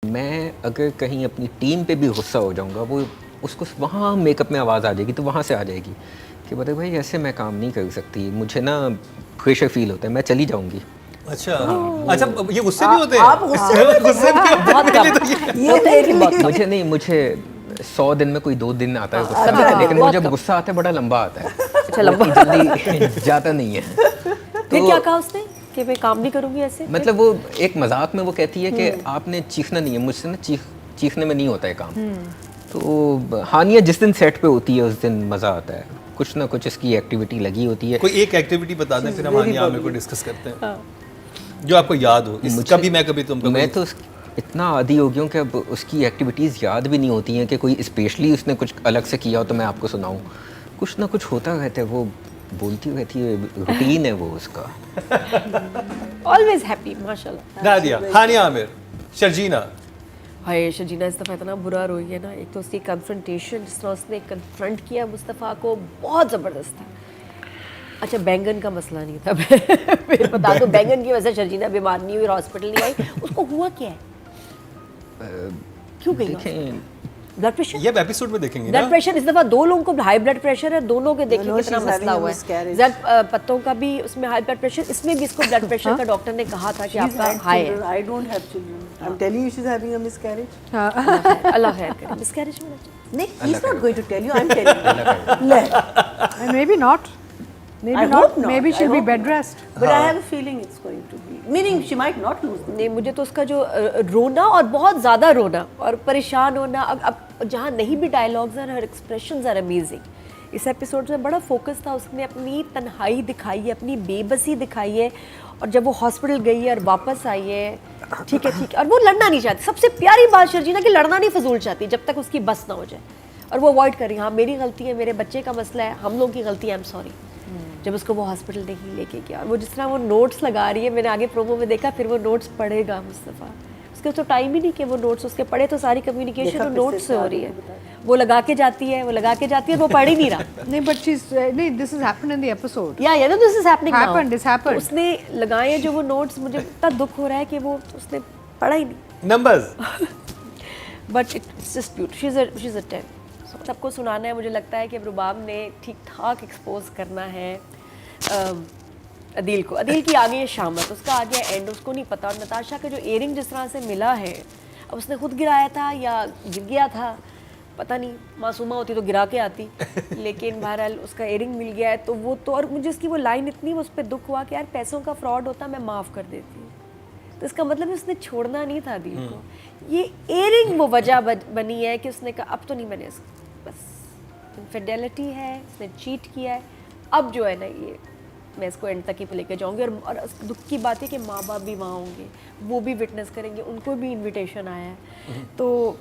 मैं अगर कहीं अपनी टीम पे भी गुस्सा हो जाऊंगा, वो उसको वहाँ मेकअप में आवाज़ आ जाएगी, तो वहाँ से आ जाएगी कि बता भाई ऐसे मैं काम नहीं कर सकती, मुझे ना प्रेशर फील होता है, मैं चली जाऊंगी। अच्छा अच्छा, ये गुस्से भी होते हैं? आप गुस्से में गुस्से भी होते हैं? ये मेरी बात मुझे नहीं, मुझे 100 दिन में कोई 2 दिन आता है गुस्सा, अच्छा, लेकिन बहुत मुझे कम। गुस्सा आता है बड़ा लंबा आता है, अच्छा, लंबा। जल्दी जाता नहीं है। फिर क्या कहा उसने कि मैं काम नहीं करूंगी ऐसे? मतलब वो एक मजाक में वो कहती है कि आपने चीखना नहीं है, मुझसे ना चीखने में नहीं होता है काम। तो हानिया जिस दिन सेट पे होती है उस दिन मज़ा आता है, कुछ ना कुछ इसकी एक्टिविटी लगी होती है। कोई एक एक्टिविटी बता दें, फिर हम हानिया आमिर को डिस्कस करते हैं जो आपको याद हो। कभी मैं कभी तुम, मैं तो इतना आदी हो गया हूँ कि अब उसकी एक्टिविटीज़ याद भी नहीं होती हैं कि कोई स्पेशली उसने कुछ अलग से किया हो तो मैं आपको सुनाऊँ। कुछ ना कुछ होता रहता है, वो बोलती रहती है, रूटीन है वो उसका। ऑलवेज हैप्पी माशाल्लाह। नादिया, हानिया आमिर, शर्जीना। हाय शर्जीना इस दफ़ा इतना बुरा रोई है ना। एक तो उसकी कन्फ्रंटेशन, जिस तरह उसने कन्फ्रंट किया मुस्तफ़ा को, बहुत ज़बरदस्त था। अच्छा, बैंगन का मसला नहीं था। फिर बता दो, बैंगन की वजह से शर्जीना बीमार नहीं हुई, हॉस्पिटल नहीं आई, उसको हुआ क्या है? क्यों गई? देखें, ब्लड प्रेशर, ये एपिसोड में देखेंगे ब्लड ना। प्रेशर। इस दफ़ा 2 लोगों को हाई ब्लड प्रेशर है, दोनों के देखिए No, कितना she's मसला having a हुआ है। miscarriage. जब पत्तों का भी उसमें हाई ब्लड प्रेशर, इसमें भी इसको ब्लड प्रेशर का डॉक्टर ने कहा था कि She's आपका had हाई children. है। I don't have children. I'm telling you, she's having a miscarriage. अल्लाह खैर करे, मिसकैरेज में No, he's not going to tell you. I'm telling you. And maybe not. Maybe I not. hope not. Maybe I she'll be hope bed not. rest. But I have a feeling it's going to be. Meaning she might not lose. नहीं, मुझे तो उसका जो रोना और बहुत ज़्यादा रोना और परेशान होना, अब जहाँ नहीं भी डायलॉग्स हैं, हर एक्सप्रेशंस आर अमेजिंग। इस एपिसोड में बड़ा फोकस था, उसने अपनी तन्हाई दिखाई है, अपनी बेबसी दिखाई है। और जब वो हॉस्पिटल गई है और वापस आई है, ठीक है, और वो लड़ना नहीं चाहती। सबसे प्यारी बात शर्जीना कि लड़ना नहीं फजूल चाहती जब तक उसकी बस ना हो जाए, और वो अवॉइड कर रही है। हाँ, मेरी गलती है, मेरे बच्चे का मसला है, हम लोग की गलती है, आई एम सॉरी। जब उसको वो हॉस्पिटल नहीं लेके गया, और वो जिस तरह वो नोट्स लगा रही है, मैंने आगे प्रोमो में देखा, फिर वो नोट्स पढ़ेगा मुस्तफ़ा। उसके तो टाइम ही नहीं कि वो नोट्स उसके पढ़े, तो सारी कम्युनिकेशन तो नोट्स से हो रही है। वो लगा के जाती है, वो पढ़ ही नहीं रहा। No, but she's no. This has happened in the episode. या ना, this is happening now. Happened. This happened. उसने लगाए हैं जो वो नोट्स, मुझे इतना दुख हो रहा है कि वो उसने पढ़ा ही नहीं। Numbers. But it's just beautiful, she is a 10। सबको सुनाना है। मुझे लगता है कि अब रुबाब ने ठीक ठाक एक्सपोज करना है अदील को। अदील की आ गई है शामत, उसका आ गया एंड, उसको नहीं पता। और नताशा का जो इयरिंग जिस तरह से मिला है, अब उसने खुद गिराया था या गिर गया था पता नहीं, मासूमा होती तो गिरा के आती। लेकिन बहरहाल उसका इयरिंग मिल गया है, तो वो तो, और मुझे उसकी वो लाइन इतनी उस पर दुख हुआ कि यार पैसों का फ्रॉड होता मैं माफ़ कर देती। तो इसका मतलब उसने छोड़ना नहीं था अदील को। ये इयरिंग वो वजह बनी है कि उसने कहा अब तो नहीं, मैंने बस इनफिडेलिटी है, इसने चीट किया है, अब जो है ना ये मैं इसको एंड तक ही लेके जाऊंगी। और दुख की बात है कि माँ बाप भी वहाँ होंगे, वो भी विटनेस करेंगे, उनको भी इनविटेशन आया है। तो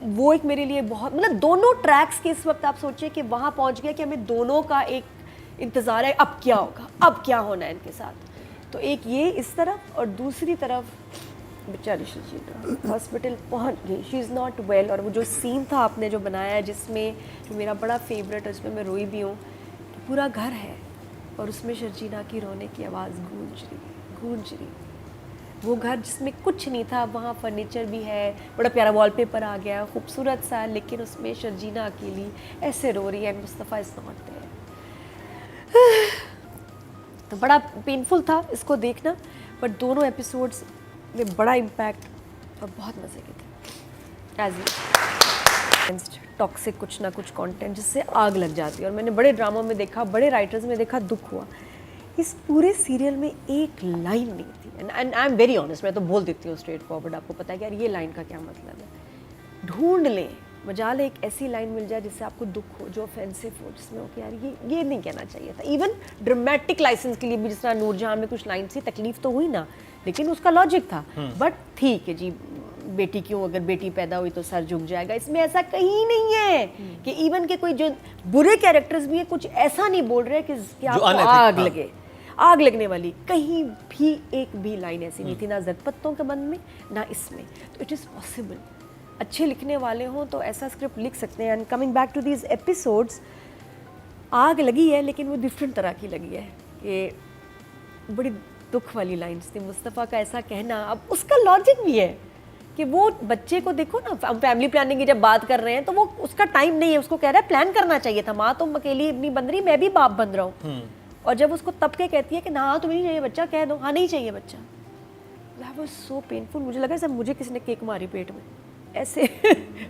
वो एक मेरे लिए बहुत, मतलब दोनों ट्रैक्स के इस वक्त आप सोचिए कि वहाँ पहुँच गया कि हमें दोनों का एक इंतज़ार है, अब क्या होगा, अब क्या होना है इनके साथ। तो एक ये इस तरफ, और दूसरी तरफ बेचारी शर्जीना हॉस्पिटल पहुंच गई, शी इज़ नॉट वेल। और वो जो सीन था आपने जो बनाया है, जिसमें जो मेरा बड़ा फेवरेट है, उसमें मैं रोई भी हूँ, कि पूरा घर है और उसमें शर्जीना की रोने की आवाज़ गूंज रही। वो घर जिसमें कुछ नहीं था, वहाँ फर्नीचर भी है, बड़ा प्यारा वॉलपेपर आ गया खूबसूरत सा, लेकिन उसमें शर्जीना अकेली ऐसे रो रही है, मुस्तफ़ा इज़ नॉट देयर। तो बड़ा पेनफुल था इसको देखना, बट दोनों एपिसोड्स में बड़ा इम्पैक्ट और बहुत मज़े के थे। एज टॉक्सिक कुछ ना कुछ कंटेंट जिससे आग लग जाती है, और मैंने बड़े ड्रामों में देखा, बड़े राइटर्स में देखा, दुख हुआ। इस पूरे सीरियल में एक लाइन नहीं थी, and I am very honest, मैं तो बोल देती हूँ स्ट्रेट फॉरवर्ड, आपको पता है कि यार ये लाइन का क्या मतलब है। ढूंढ लें, मजाल एक ऐसी लाइन मिल जाए जिससे आपको दुख हो, जो ऑफेंसिव हो, जिसमें हो कि यार ये नहीं कहना चाहिए था। इवन ड्रामेटिक लाइसेंस के लिए भी, जिस तरह नूरजहां में कुछ लाइन थी, तकलीफ तो हुई ना, लेकिन उसका लॉजिक था। बट ठीक है जी, बेटी क्यों, अगर बेटी पैदा हुई तो सर झुक जाएगा, इसमें ऐसा कहीं नहीं है। कि इवन के कोई जो बुरे कैरेक्टर्स भी हैं, कुछ ऐसा नहीं बोल रहे कि आपको आग लगे, आग लगने वाली कहीं भी एक भी लाइन ऐसी नहीं थी, ना ज़दपत्तों के मन में, ना इसमें। तो इट इज़ पॉसिबल, अच्छे लिखने वाले हों तो ऐसा स्क्रिप्ट लिख सकते हैं। And coming back to these episodes, आग लगी है लेकिन वो डिफरेंट तरह की लगी है। कि बड़ी दुख वाली लाइन्स थी, मुस्तफ़ा का ऐसा कहना, अब उसका लॉजिक भी है कि वो बच्चे को देखो ना, हम फैमिली प्लानिंग की जब बात कर रहे हैं तो वो उसका टाइम नहीं है, उसको कह रहा है प्लान करना चाहिए था, माँ तुम अकेली नहीं बन रही, मैं भी बाप बन रहा हूँ। और जब उसको तब के कहती है कि ना तुम्हें नहीं चाहिए बच्चा, कह दो हाँ नहीं चाहिए बच्चा। That was so painful. मुझे लगा सब मुझे किसी ने केक मारी पेट में, ऐसे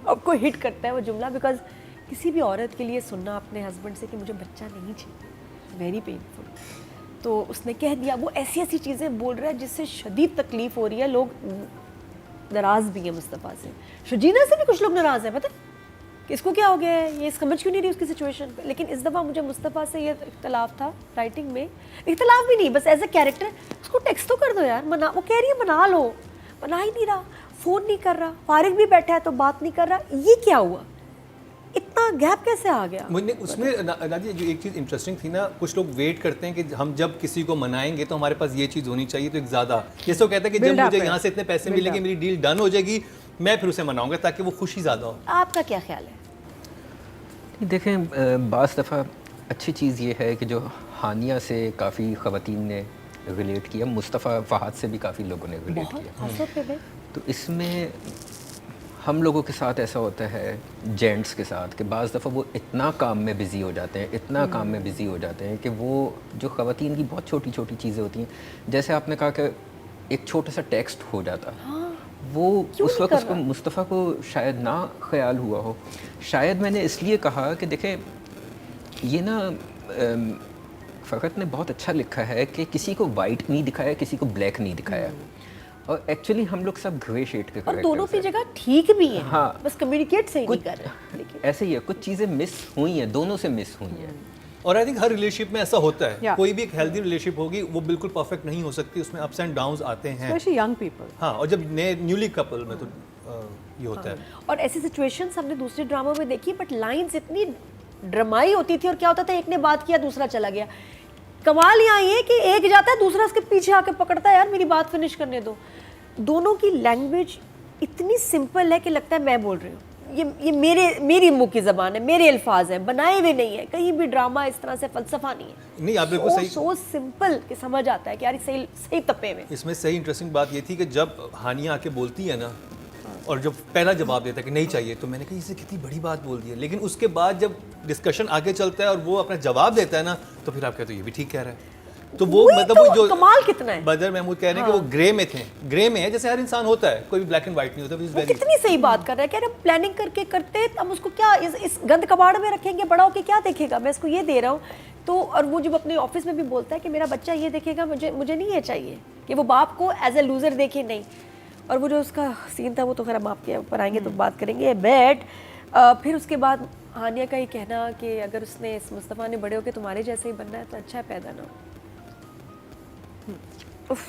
आपको हिट करता है वो जुमला, बिकॉज किसी भी औरत के लिए सुनना अपने हस्बैंड से कि मुझे बच्चा नहीं चाहिए, वेरी पेनफुल। तो उसने कह दिया, वो ऐसी ऐसी चीज़ें बोल रहा है जिससे शदीद तकलीफ हो रही है। लोग नाराज़ भी है मुस्तफ़ा से, शजीना से भी कुछ लोग नाराज़ हैं, पता कि इसको क्या हो गया है, ये समझ क्यों नहीं रही उसकी सिचुएशन पे। लेकिन इस दफ़ा मुझे मुस्तफ़ा से ये इख्तलाफ था राइटिंग में, इख्तलाफ भी नहीं, बस एज अ कैरेक्टर उसको टेक्स्ट तो कर दो यार, मना, वो कह रही है मना लो, मना ही नहीं रहा, फ़ोन नहीं कर रहा, फारिग भी बैठा है तो बात नहीं कर रहा, ये क्या हुआ, इतना गैप कैसे आ गया। मुझे उसमें नादिया जो एक चीज़ इंटरेस्टिंग थी ना, कुछ लोग वेट करते हैं कि हम जब किसी को मनाएंगे तो हमारे पास ये चीज़ होनी चाहिए, तो एक ज़्यादा जैसे वो कहता है कि जब मुझे यहाँ से इतने पैसे मिलेंगे, मेरी डील डन हो जाएगी, मैं फिर उसे मनाऊंगा ताकि वो खुशी ज़्यादा हो। आपका क्या ख्याल है? देखें, बाज़ दफ़ा अच्छी चीज़ ये है कि जो हानिया से काफ़ी ख़वातीन ने रिलेट किया, मुस्तफ़ा फ़हाद से भी काफ़ी लोगों ने रिलेट किया, खासतौर पे मैं तो इसमें हम लोगों के साथ ऐसा होता है जेंट्स के साथ कि बाज़ दफ़ा वो इतना काम में बिज़ी हो जाते हैं, इतना काम में बिज़ी हो जाते हैं कि वो जो ख़वातीन की बहुत छोटी छोटी चीज़ें होती हैं, जैसे आपने कहा कि एक छोटा सा टेक्स्ट हो जाता, वो उस वक्त उसको मुस्तफ़ा को शायद ना ख्याल हुआ हो। शायद मैंने इसलिए कहा कि देखें, ये ना फ़कत ने बहुत अच्छा लिखा है कि किसी को वाइट नहीं दिखाया, किसी को ब्लैक नहीं दिखाया, और एक्चुअली हम लोग सब ग्रे शेड के और दोनों की जगह ठीक भी है, हाँ, बस कम्युनिकेट सही नहीं कुछ कर रहे। लेकिन ऐसे ही है, कुछ चीज़ें मिस हुई हैं, दोनों से मिस हुई हैं। और आई थिंक हर रिलेशनशिप में ऐसा होता है, Yeah. कोई भी एक हेल्दी रिलेशनशिप होगी वो बिल्कुल परफेक्ट नहीं हो सकती, उसमें अप्स एंड डाउन्स आते हैं। Especially young people. हाँ, और जब नए न्यूली कपल में तो ये होता है। और ऐसी सिचुएशंस हमने दूसरे ड्रामों में देखी, बट लाइंस इतनी ड्रामाई होती थी, और क्या होता था एक ने बात किया दूसरा चला गया। कमाल यहाँ ये कि एक जाता है दूसरा उसके पीछे आके पकड़ता है, यार मेरी बात फिनिश करने दो। दोनों की लैंग्वेज इतनी सिंपल है कि लगता है मैं बोल रही हूँ, ये मेरी मुंह की ज़बान है, मेरे अल्फाज हैं, बनाए हुए नहीं है, कहीं भी ड्रामा इस तरह से फलसफा नहीं है। नहीं, आप बिल्कुल सही। सो सिंपल कि समझ आता है कि यार सही सही तप्पे में। इसमें सही इंटरेस्टिंग बात ये थी कि जब हानिया आके बोलती है ना, और जब पहला जवाब देता है कि नहीं चाहिए, तो मैंने कहा इसे कितनी बड़ी बात बोल दी है। लेकिन उसके बाद जब डिस्कशन आगे चलता है और वो अपना जवाब देता है ना, तो फिर आप कहते हो ये भी ठीक कह रहा है। तो वो मतलब तो वो जो कमाल कितना है। बदर महमूद कह रहे हैं कि वो ग्रे में थे, ग्रे में है, जैसे हर इंसान होता है, कोई भी ब्लैक एंड व्हाइट नहीं होता। वो कितनी सही बात कर रहा है, कह रहा है प्लानिंग करके करते, हम उसको क्या इस गंद कबाड़ में रखेंगे, बड़ा होके क्या देखेगा, मैं इसको ये दे रहा हूँ। तो और वो जब अपने ऑफिस में भी बोलता है कि मेरा बच्चा ये देखेगा, मुझे नहीं ये चाहिए, कि वो बाप को एज ए लूजर देखे नहीं। और वो जो उसका सीन था वो तो खैर हम आपके ऊपर आएंगे तो बात करेंगे। बट फिर उसके बाद हानिया का ये कहना कि अगर उसने इस मुस्तफ़ा ने बड़े होकर तुम्हारे जैसे ही बनना है तो अच्छा है पैदा ना हो। उफ,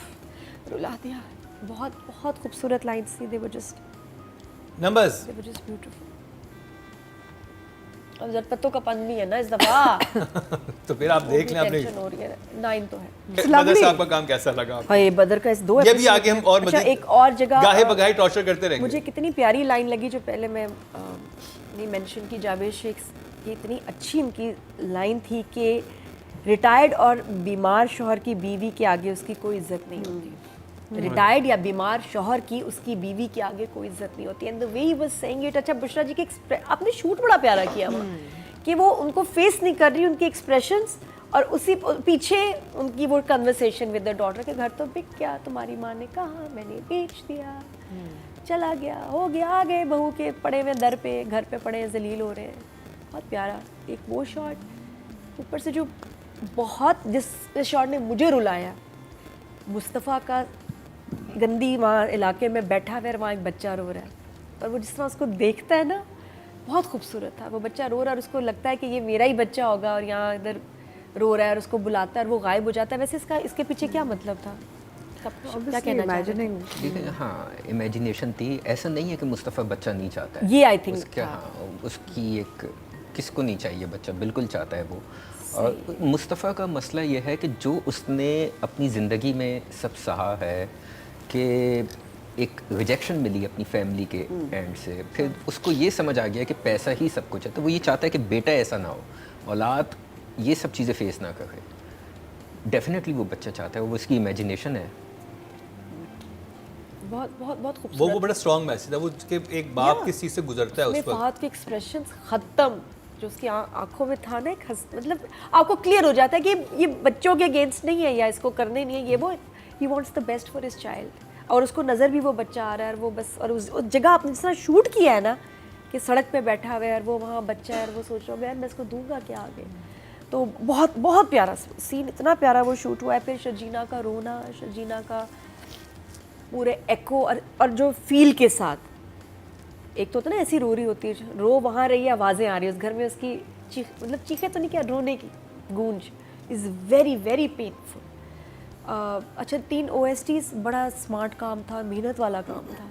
रुला दिया। बहुत बहुत खूबसूरत लाइन्स थी, दे वर जस्ट नंबर्स ब्यूटीफुल। अब जरपतों का पन भी है ना इस दफा। तो फिर आप देख लें, आपने टेंशन हो रही है। 9 तो है। बदर साहब का काम कैसा लगा आपको? हाय बदर का इस 2 ये भी आगे हम और अच्छा, मजीद एक और जगह गाहे बगाहे टॉर्चर करते रहेंगे। मुझे कितनी प्यारी लाइन लगी जो पहले मैं नहीं मेंशन की, जावेद शेख की इतनी अच्छी इनकी लाइन थी कि रिटायर्ड और बीमार शौहर की बीवी के आगे उसकी कोई इज्जत नहीं होती। रिटायर्ड या बीमार शौहर की उसकी बीवी के आगे कोई इज्जत नहीं होती। And the way he was saying it, अच्छा बुशरा जी के आपने शूट बड़ा प्यारा किया वहाँ कि वो उनको फेस नहीं कर रही, उनके एक्सप्रेशंस, और उसी पीछे उनकी वो कन्वर्सेशन विद द डॉटर के घर तो बिक गया, तुम्हारी माँ ने कहा, मैंने बेच दिया, चला गया, हो गया, आ गए बहू के पड़े हुए दर पे, घर पे पड़े जलील हो रहे हैं। बहुत प्यारा एक वो शॉट। ऊपर से जो बहुत जिस शॉट ने मुझे रुलाया, मुस्तफ़ा का गंदी वहाँ इलाके में बैठा हुआ, वहाँ एक बच्चा रो रहा है, और वो जिस तरह उसको देखता है ना, बहुत खूबसूरत था। वो बच्चा रो रहा है और उसको लगता है कि ये मेरा ही बच्चा होगा, और यहाँ इधर रो रहा है और उसको बुलाता है और वो गायब हो जाता है। वैसे इसके पीछे क्या मतलब था? क्या कहना imagining. हाँ, इमेजिनेशन थी। ऐसा नहीं है कि मुस्तफ़ा बच्चा नहीं चाहता है, ये आई थिंक उसका हाँ, उसकी एक किसको नहीं चाहिए बच्चा, बिल्कुल चाहता है वो। और मुस्तफ़ा का मसला ये है कि जो उसने अपनी ज़िंदगी में सब सहा है कि एक रिजेक्शन मिली अपनी फैमिली के एंड से, फिर उसको ये समझ आ गया कि पैसा ही सब कुछ है, तो वो ये चाहता है कि बेटा ऐसा ना हो, औलाद ये सब चीज़ें फेस ना करे। डेफिनेटली वो बच्चा चाहता है, वो उसकी इमेजिनेशन है। बहुत बहुत बहुत वो खूबसूरत बड़ा स्ट्रॉन्ग मैसेज है वो कि एक बाप किस चीज़ से गुजरता है उस में वक्त। फहद के एक्सप्रेशंस खत्म जो उसकी आंखों में था ना एक मतलब आपको क्लियर हो जाता है कि ये बच्चों के अगेंस्ट नहीं है या इसको करने नहीं है, ये वो he wants the best for his child और उसको नज़र भी वो बच्चा आ रहा है और वो बस और उस जगह आपने जिस तरह शूट किया है ना कि सड़क पे बैठा हुआ है और वो वहाँ बच्चा है और वो सोच रहा है यार मैं इसको दूंगा क्या आगे। तो बहुत बहुत प्यारा सीन, इतना प्यारा वो शूट हुआ है। फिर शर्जीना का रोना, शर्जीना का पूरे एको और जो फील के साथ, एक तो होता है ना ऐसी रो रही होती है, रो वहाँ रही है, आवाज़ें आ रही है उस घर में, उसकी चीख मतलब चीखें तो नहीं क्या, रोने की गूंज इज़ वेरी वेरी पेनफुल। अच्छा 3 OSTs बड़ा स्मार्ट काम था, मेहनत वाला काम था,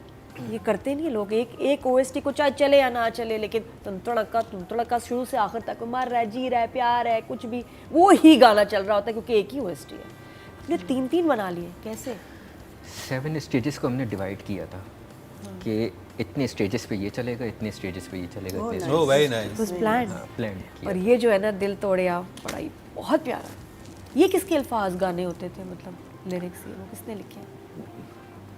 ये करते नहीं लोग। एक OST को चाहे चले या ना चले लेकिन तुम तड़का शुरू से आखिर तक मर रहा है, जी रहा है, प्यार है, कुछ भी वो ही गाना चल रहा होता है क्योंकि एक ही OST है। आपने 3 बना लिए कैसे? 7 स्टेजेस को हमने डिवाइड किया था कि इतने स्टेजेस पे ये चलेगा, इतने स्टेजेस पे ये चलेगा, इतने oh very nice. Plan plan किया। और ये जो है ना दिल तोड़े आप पढ़ाई बहुत प्यारा। ये किसके अल्फाज गाने होते थे, मतलब लिरिक्स ये वो किसने लिखे?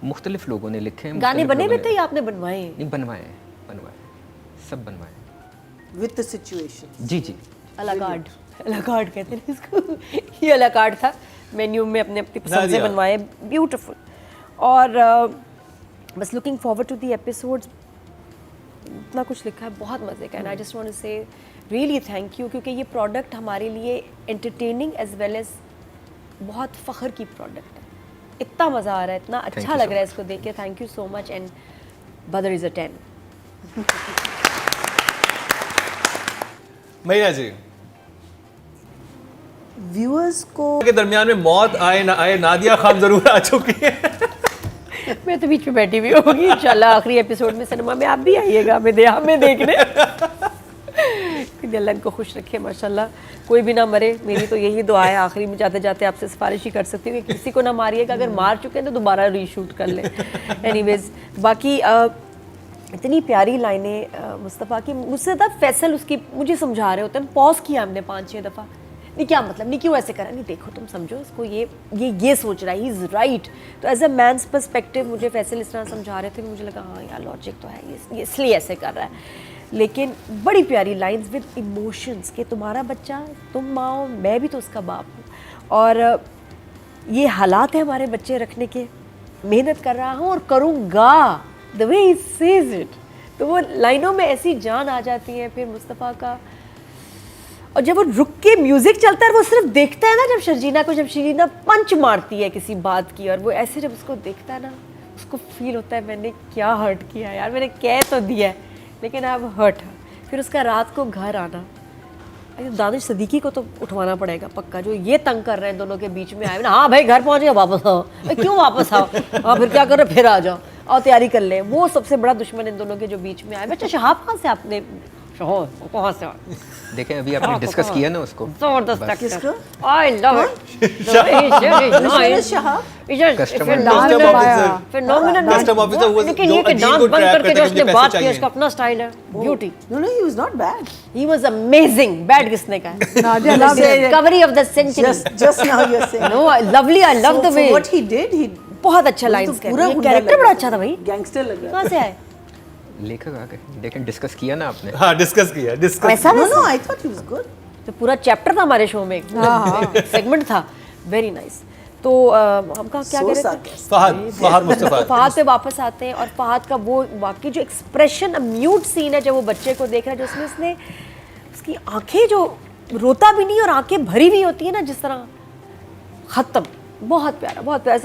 मुख्तलिफ लोगों ने लिखे हैं। गाने मुख्तलिफ बने लोगों हुए थे या आपने बनवाए? नहीं, बनवाए सब बनवाए। With the situation. जी जी। अलाकार्ड कहते हैं इसको। ये अलाकार्ड था, मेन्यू में अपने अपनी पसंद से नादिया। बनवाए, ब्यूटीफुल। और बस looking forward to the episodes, इतना कुछ लिखा है बहुत मज़े का। And I just want to say really thank you, क्योंकि ये प्रोडक्ट हमारे लिए एंटरटेनिंग एज वेल एज बहुत फ़ख्र की प्रोडक्ट है। इतना मज़ा आ रहा है, इतना अच्छा you लग so रहा है इसको देख के। Thank you so much and बदर इज़ अ 10। मैया जी Viewers को के दरमियान में मौत आए ना आए, नादिया खान जरूर आ चुकी है। मैं तो बीच में बैठी हुई होगी, इंशाल्लाह आखिरी एपिसोड में सिनेमा में आप भी आइएगा हमें देखने। कि अल्लाह इनको खुश रखे माशाल्लाह, कोई भी ना मरे, मेरी तो यही दुआ है। आखिरी में जाते जाते आपसे सिफारिश ही कर सकती हूँ कि किसी को ना मारिएगा, अगर मार चुके हैं तो दोबारा रीशूट कर लें। एनीवेज बाकी इतनी प्यारी लाइनें मुस्तफ़ा की। मुझसे था फैसल उसकी मुझे समझा रहे होते हैं, पॉज किया हमने 5-6 दफ़ा, नहीं क्या मतलब, नहीं क्यों ऐसे करा, नहीं देखो तुम समझो इसको, ये सोच रहा है, ही इज़ राइट। तो एज अ मैंस पर्सपेक्टिव मुझे फैसल इस तरह समझा रहे थे, मुझे लगा हाँ यार लॉजिक तो है, ये इसलिए ऐसे कर रहा है। लेकिन बड़ी प्यारी लाइंस विद इमोशंस कि तुम्हारा बच्चा, तुम माँ हो, मैं भी तो उसका बाप हूँ और ये हालात है हमारे बच्चे रखने के, मेहनत कर रहा हूँ और करूँगा, the way he says it. तो वो लाइनों में ऐसी जान आ जाती है। फिर मुस्तफ़ा का, और जब वो रुक के म्यूजिक चलता है, वो सिर्फ देखता है ना, जब शर्जीना पंच मारती है किसी बात की, और वो ऐसे जब उसको देखता है ना, उसको फील होता है मैंने क्या हर्ट किया यार, मैंने कह तो दिया है लेकिन अब हर्ट है। फिर उसका रात को घर आना, दानिश सदीकी को तो उठवाना पड़ेगा पक्का, जो ये तंग कर रहे हैं दोनों के बीच में आए ना, हाँ भाई घर पहुँच गए वापस आओ, क्यों वापस आओ, हाँ फिर क्या करो, फिर आ जाओ और तैयारी कर ले। वो सबसे बड़ा दुश्मन इन दोनों के जो बीच में आए। बच्चा शहाब कहाँ से आपने, कहाँ से देखें अभी आपने डिस्कस किया ना उसको, जबरदस्त बस। किसको? I love it. Mr. Shahab? Customer Phenomenal. Custom officer was लेकिन जो ये कि अजीब डांस को बंद trap करके करता जो है, उसने मुझे बात पैसे की, चाहिए। उसका अपना स्टाइल है, beauty. No, he was not bad. He was amazing. Bad किसने का है? Nadia loved it. Discovery of the century. Just now you're saying. No, lovely. I love the For way. what he did, he बहुत अच्छा मुझे lines तो पूरा ये गुंडा कैरेक्टर लग बड़ा रहा अच्छा था भाई। गैंगस्टर लग रहा कहाँ से आए? लेखक आ गए, लेकिन डिस्कस किया ना आपने। हाँ डिस्कस किया, डिस्कस ऐसा No, वैसा? no, I thought he was good. तो पूरा चैप्टर था हमारे शो में, सेगमेंट था, वेरी नाइस। तो हम कहा क्या So कह रहे थे? sarcastic. फहद मुस्तफा। फहद पे वापस आते हैं और फहद का वो वाकई जो एक्सप्रेशन, म्यूट सीन है जब वो बच्चे को देख रहा है, जो उसमें उसने उसकी आंखें जो रोता भी नहीं और आंखें भरी हुई होती है ना, जिस तरह खत्म, बहुत प्यारा, बहुत प्यारा।